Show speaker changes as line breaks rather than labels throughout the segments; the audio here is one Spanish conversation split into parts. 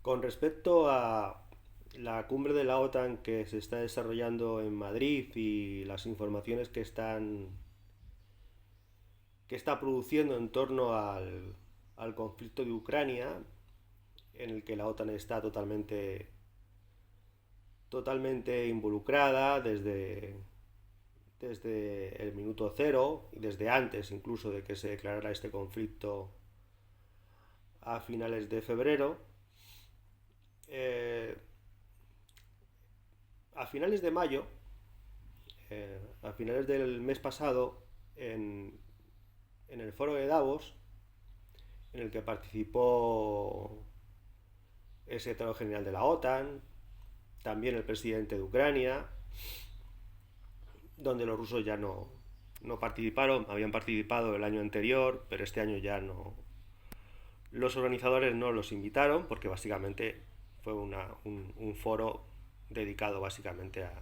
Con respecto a la cumbre de la OTAN que se está desarrollando en Madrid y las informaciones que está produciendo en torno al conflicto de Ucrania, en el que la OTAN está totalmente involucrada desde el minuto cero y desde antes incluso de que se declarara este conflicto a finales de febrero. Eh, a finales de mayo, a finales del mes pasado, en el foro de Davos, en el que participó el secretario general de la OTAN, también el presidente de Ucrania, donde los rusos ya no participaron, habían participado el año anterior, pero este año ya no. Los organizadores no los invitaron porque básicamente fue un foro dedicado básicamente a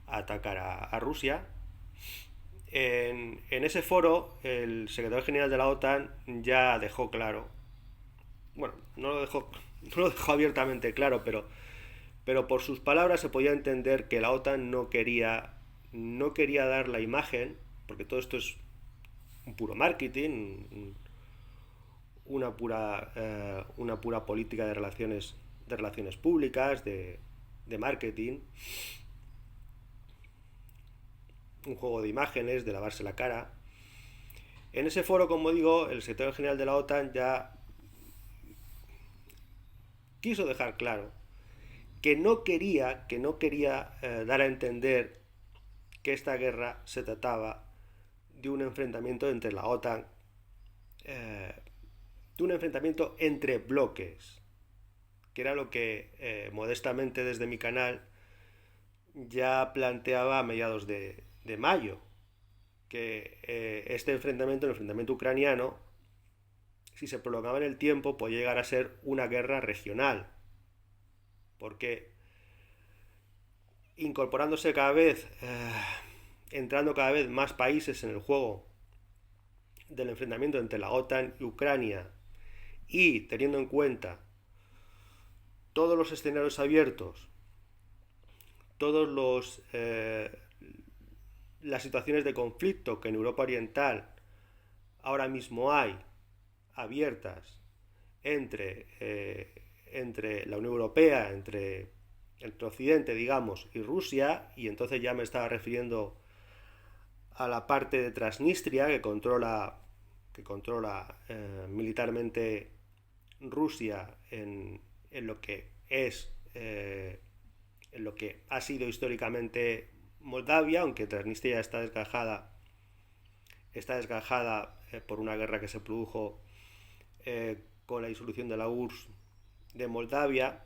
atacar a Rusia. En ese foro, el secretario general de la OTAN ya dejó claro, bueno, no lo dejó abiertamente claro, pero por sus palabras se podía entender que la OTAN no quería dar la imagen, porque todo esto es un puro marketing, una pura política de relaciones públicas, de marketing, un juego de imágenes, de lavarse la cara. En ese foro, como digo, el secretario general de la OTAN ya quiso dejar claro que no quería dar a entender que esta guerra se trataba de un enfrentamiento entre la OTAN, eh, de un enfrentamiento entre bloques, que era lo que modestamente desde mi canal ya planteaba a mediados de mayo, que este enfrentamiento, el enfrentamiento ucraniano, si se prolongaba en el tiempo, podía llegar a ser una guerra regional, porque incorporándose cada vez, entrando cada vez más países en el juego del enfrentamiento entre la OTAN y Ucrania, y teniendo en cuenta todos los escenarios abiertos, todos las situaciones de conflicto que en Europa Oriental ahora mismo hay abiertas entre la Unión Europea, entre Occidente, digamos, y Rusia, y entonces ya me estaba refiriendo a la parte de Transnistria que controla militarmente Rusia en lo que es en lo que ha sido históricamente Moldavia, aunque Transnistria está desgajada por una guerra que se produjo con la disolución de la URSS de Moldavia.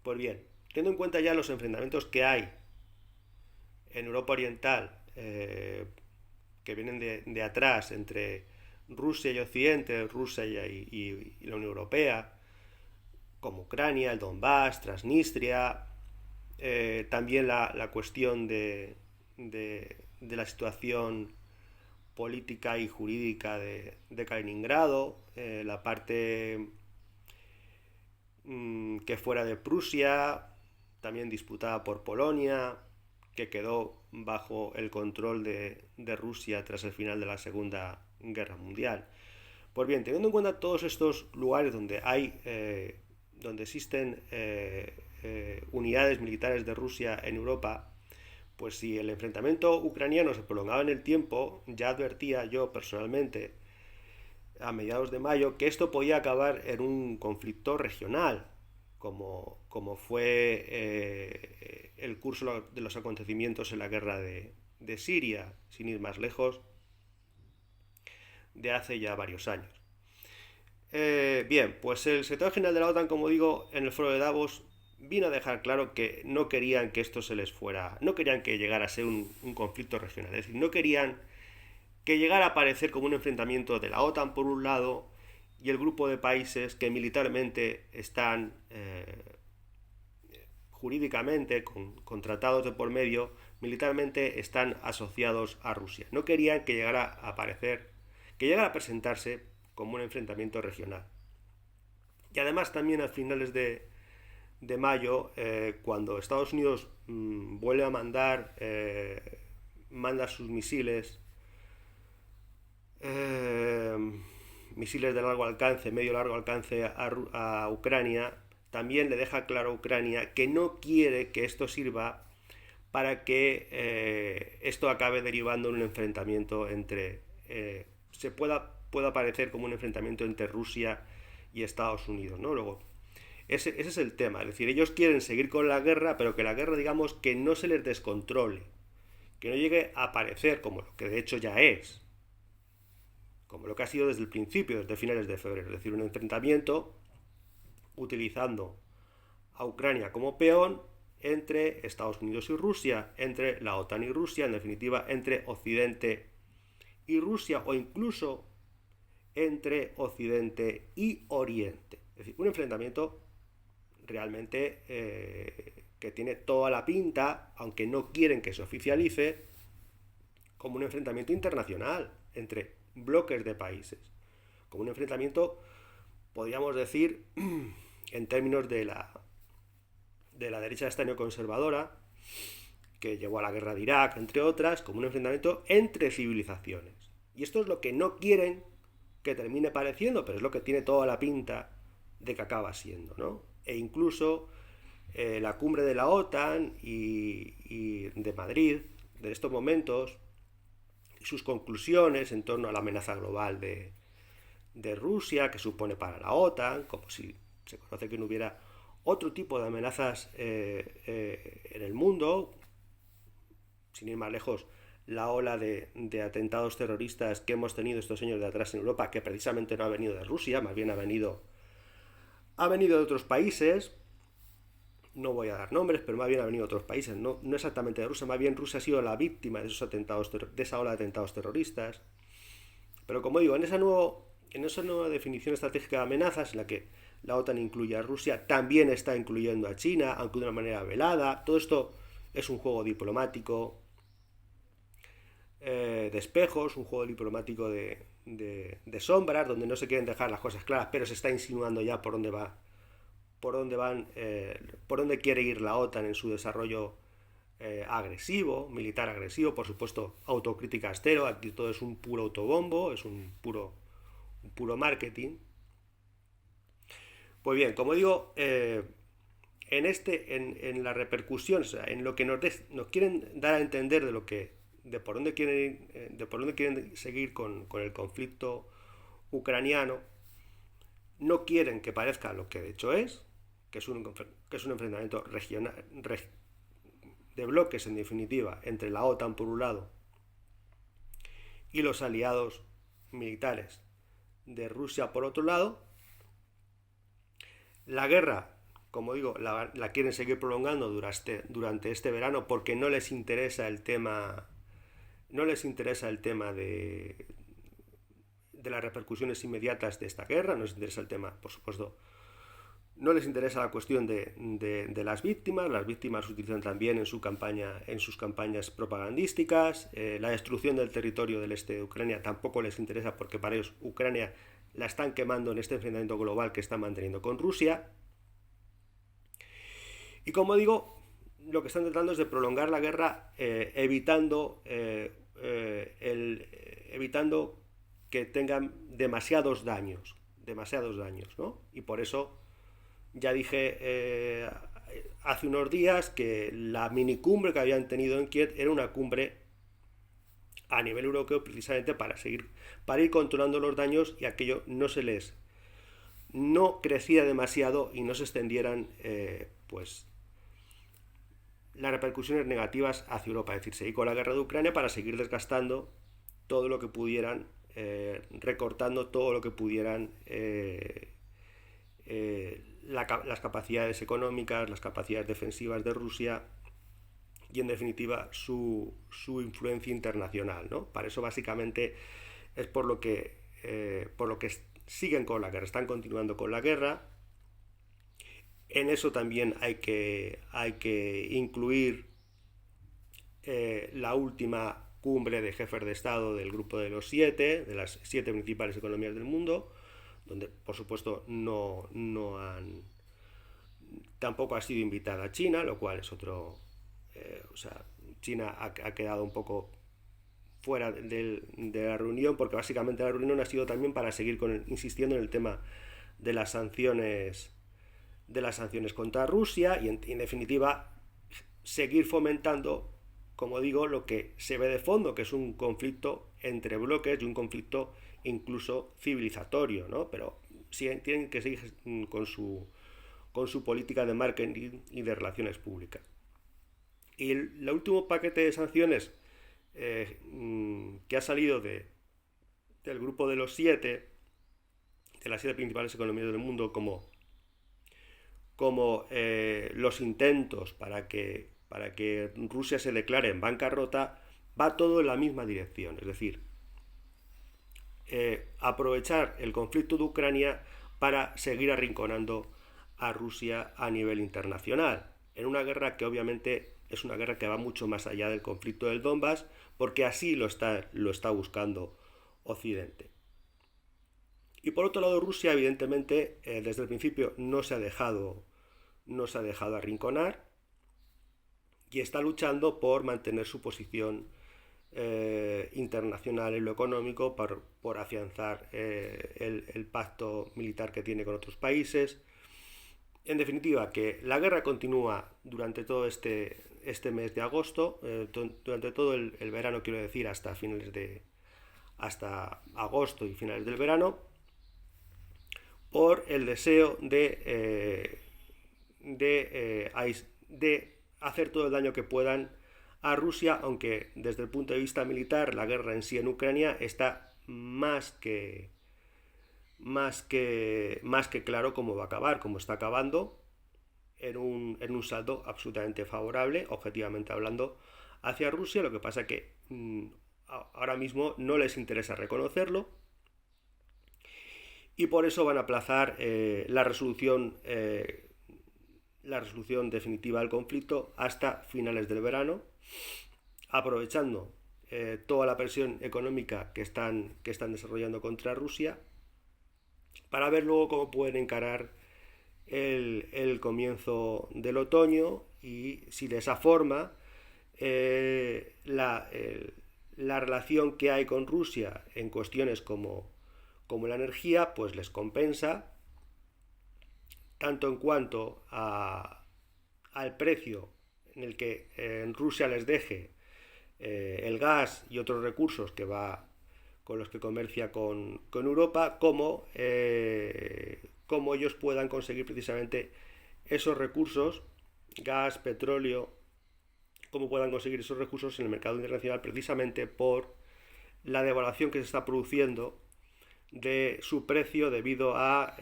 Pues bien, teniendo en cuenta ya los enfrentamientos que hay en Europa Oriental, que vienen de atrás entre Rusia y Occidente, Rusia y la Unión Europea, como Ucrania, el Donbass, Transnistria, también la cuestión de la situación política y jurídica de Kaliningrado, la parte que fuera de Prusia, también disputada por Polonia, que quedó bajo el control de Rusia tras el final de la Segunda Guerra Mundial. Pues bien, teniendo en cuenta todos estos lugares donde existen unidades militares de Rusia en Europa, pues si el enfrentamiento ucraniano se prolongaba en el tiempo, ya advertía yo personalmente a mediados de mayo que esto podía acabar en un conflicto regional, como fue el curso de los acontecimientos en la guerra de Siria, sin ir más lejos, de hace ya varios años. Bien, pues el secretario general de la OTAN, como digo, en el foro de Davos vino a dejar claro que no querían que esto se les fuera, no querían que llegara a ser un conflicto regional, es decir, no querían que llegara a parecer como un enfrentamiento de la OTAN por un lado y el grupo de países que militarmente están jurídicamente, con tratados de por medio, militarmente están asociados a Rusia. No querían que llegara a presentarse como un enfrentamiento regional. Y además también a finales de mayo, cuando Estados Unidos vuelve a manda sus eh, misiles de largo alcance, medio largo alcance a Ucrania, también le deja claro a Ucrania que no quiere que esto sirva para que esto acabe derivando en un enfrentamiento pueda parecer como un enfrentamiento entre Rusia y Estados Unidos, ¿no? Luego, ese es el tema, es decir, ellos quieren seguir con la guerra, pero que la guerra, digamos, que no se les descontrole, que no llegue a parecer como lo que de hecho ya es, como lo que ha sido desde el principio, desde finales de febrero, es decir, un enfrentamiento utilizando a Ucrania como peón entre Estados Unidos y Rusia, entre la OTAN y Rusia, en definitiva, entre Occidente y Rusia, o incluso entre Occidente y Oriente. Es decir, un enfrentamiento realmente que tiene toda la pinta, aunque no quieren que se oficialice, como un enfrentamiento internacional entre bloques de países, como un enfrentamiento, podríamos decir, en términos de la derecha esta neoconservadora, que llevó a la guerra de Irak, entre otras, como un enfrentamiento entre civilizaciones. Y esto es lo que no quieren que termine pareciendo, pero es lo que tiene toda la pinta de que acaba siendo, ¿no? E incluso la cumbre de la OTAN y de Madrid, de estos momentos, y sus conclusiones en torno a la amenaza global de Rusia, que supone para la OTAN, como si se conoce que no hubiera otro tipo de amenazas en el mundo, sin ir más lejos, la ola de atentados terroristas que hemos tenido estos años de atrás en Europa, que precisamente no ha venido de Rusia, más bien ha venido de otros países. No voy a dar nombres, pero más bien ha venido de otros países, no exactamente de Rusia, más bien Rusia ha sido la víctima de esos atentados, de esa ola de atentados terroristas. Pero como digo, en esa nueva definición estratégica de amenazas, en la que la OTAN incluye a Rusia, también está incluyendo a China, aunque de una manera velada. Todo esto es un juego diplomático de espejos, un juego diplomático de sombras, donde no se quieren dejar las cosas claras, pero se está insinuando ya por dónde quiere ir la OTAN en su desarrollo agresivo, militar agresivo, por supuesto, autocrítica cero. Aquí todo es un puro autobombo, es un puro marketing. Pues bien, como digo, en la repercusión, o sea, en lo que nos quieren dar a entender de por dónde quieren seguir con el conflicto ucraniano, no quieren que parezca lo que de hecho es, que es un enfrentamiento regional, de bloques en definitiva, entre la OTAN por un lado y los aliados militares de Rusia por otro lado. La guerra, como digo, la quieren seguir prolongando durante este verano porque no les interesa el tema de las repercusiones inmediatas de esta guerra, no les interesa el tema, por supuesto, no les interesa la cuestión de las víctimas. Las víctimas se utilizan también en sus campañas propagandísticas. La destrucción del territorio del este de Ucrania tampoco les interesa, porque para ellos Ucrania la están quemando en este enfrentamiento global que están manteniendo con Rusia. Y como digo, lo que están tratando es de prolongar la guerra, evitando que tengan demasiados daños, ¿no? Y por eso ya dije hace unos días que la minicumbre que habían tenido en Kiev era una cumbre a nivel europeo precisamente para ir controlando los daños y aquello no creciera demasiado y no se extendieran las repercusiones negativas hacia Europa. Es decir, seguir con la guerra de Ucrania para seguir desgastando todo lo que pudieran, recortando todo lo que pudieran las capacidades económicas, las capacidades defensivas de Rusia y en definitiva su influencia internacional, ¿no? Para eso básicamente es por lo que siguen con la guerra, están continuando con la guerra. En eso también hay que incluir la última cumbre de jefes de Estado del grupo de los 7, de las 7 principales economías del mundo, donde por supuesto tampoco ha sido invitada China, lo cual es otro, o sea, China ha quedado un poco fuera de la reunión, porque básicamente la reunión ha sido también para seguir insistiendo en el tema de las sanciones contra Rusia y en definitiva seguir fomentando, como digo, lo que se ve de fondo, que es un conflicto entre bloques y un conflicto incluso civilizatorio, ¿no? Pero sí, tienen que seguir con su política de marketing y de relaciones públicas. Y el último paquete de sanciones que ha salido del grupo de los 7, de las 7 principales economías del mundo, como los intentos para que Rusia se declare en bancarrota, va todo en la misma dirección. Es decir, aprovechar el conflicto de Ucrania para seguir arrinconando a Rusia a nivel internacional, en una guerra que obviamente es una guerra que va mucho más allá del conflicto del Donbass, porque así lo está buscando Occidente. Y por otro lado, Rusia, evidentemente, desde el principio no se ha dejado arrinconar y está luchando por mantener su posición internacional en lo económico, por afianzar el pacto militar que tiene con otros países. En definitiva, que la guerra continúa durante todo este mes de agosto, durante todo el verano, quiero decir, hasta agosto y finales del verano, por el deseo de hacer todo el daño que puedan a Rusia, aunque desde el punto de vista militar la guerra en sí en Ucrania está más que claro cómo va a acabar, cómo está acabando, en un saldo absolutamente favorable, objetivamente hablando, hacia Rusia. Lo que pasa es que ahora mismo no les interesa reconocerlo y por eso van a aplazar la resolución definitiva del conflicto hasta finales del verano, aprovechando toda la presión económica que están desarrollando contra Rusia, para ver luego cómo pueden encarar el comienzo del otoño y si de esa forma la relación que hay con Rusia en cuestiones como la energía pues les compensa, tanto en cuanto al precio en el que Rusia les deje el gas y otros recursos con los que comercia con Europa, como ellos puedan conseguir precisamente esos recursos, gas, petróleo, cómo puedan conseguir esos recursos en el mercado internacional, precisamente por la devaluación que se está produciendo de su precio debido a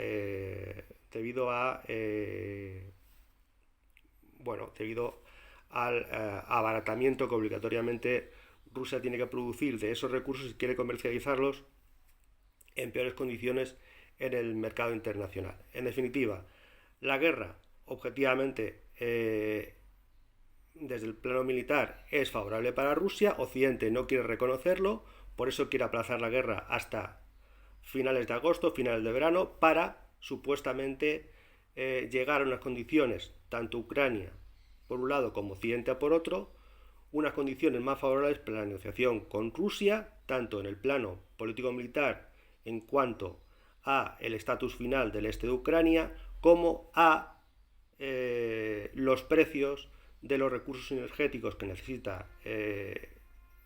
al abaratamiento que obligatoriamente Rusia tiene que producir de esos recursos si quiere comercializarlos en peores condiciones en el mercado internacional. En definitiva, la guerra, objetivamente, desde el plano militar, es favorable para Rusia. Occidente no quiere reconocerlo, por eso quiere aplazar la guerra hasta finales de agosto, finales de verano, para supuestamente llegar a unas condiciones, tanto Ucrania por un lado como Occidente por otro, unas condiciones más favorables para la negociación con Rusia, tanto en el plano político-militar en cuanto a el estatus final del este de Ucrania, como a los precios de los recursos energéticos que necesita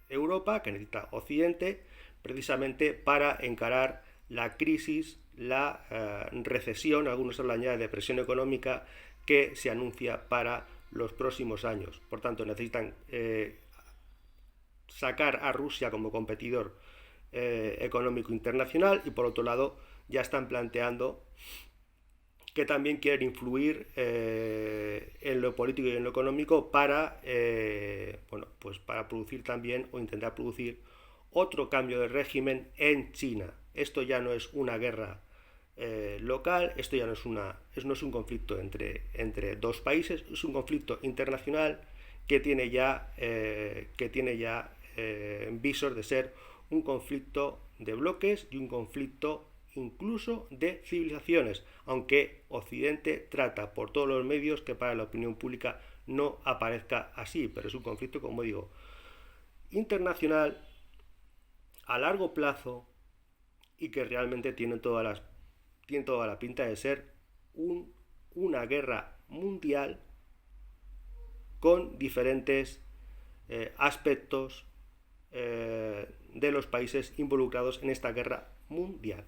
Europa, que necesita Occidente, precisamente para encarar la crisis, la recesión, algunos hablan ya de depresión económica, que se anuncia para los próximos años. Por tanto, necesitan sacar a Rusia como competidor económico internacional, y por otro lado ya están planteando que también quieren influir en lo político y en lo económico para para producir también, o intentar producir, otro cambio de régimen en China. Esto ya no es una guerra local, esto ya no es un conflicto entre dos países, es un conflicto internacional que tiene ya visos de ser un conflicto de bloques y un conflicto incluso de civilizaciones, aunque Occidente trata por todos los medios que para la opinión pública no aparezca así, pero es un conflicto, como digo, internacional a largo plazo y que realmente tiene toda la pinta de ser una guerra mundial con diferentes aspectos de los países involucrados en esta guerra mundial.